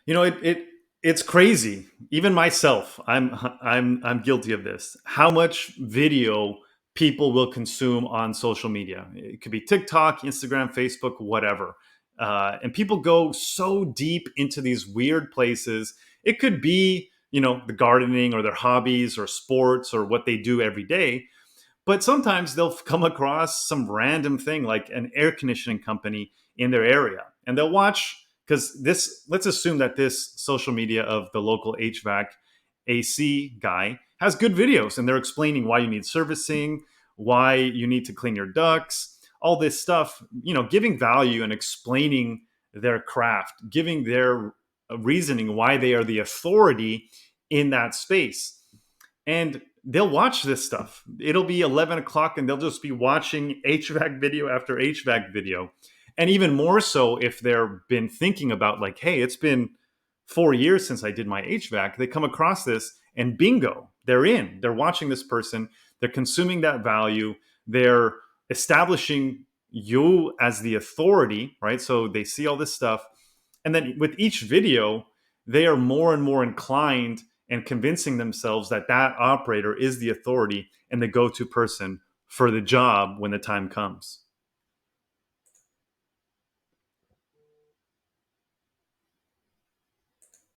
It's crazy. Even myself, I'm guilty of this. How much video people will consume on social media? It could be TikTok, Instagram, Facebook, whatever. And people go so deep into these weird places. It could be, the gardening or their hobbies or sports or what they do every day. But sometimes they'll come across some random thing like an air conditioning company in their area, and they'll watch because this. Let's assume that this social media of the local HVAC AC guy has good videos, and they're explaining why you need servicing, why you need to clean your ducts, all this stuff. Giving value and explaining their craft, giving their reasoning why they are the authority in that space. And they'll watch this stuff. It'll be 11 o'clock and they'll just be watching HVAC video after HVAC video. And even more so if they've been thinking about, like, hey, it's been 4 years since I did my HVAC. They come across this and bingo, they're in. They're watching this person. They're consuming that value. They're establishing you as the authority, right? So they see all this stuff. And then with each video, they are more and more inclined and convincing themselves that that operator is the authority and the go-to person for the job when the time comes.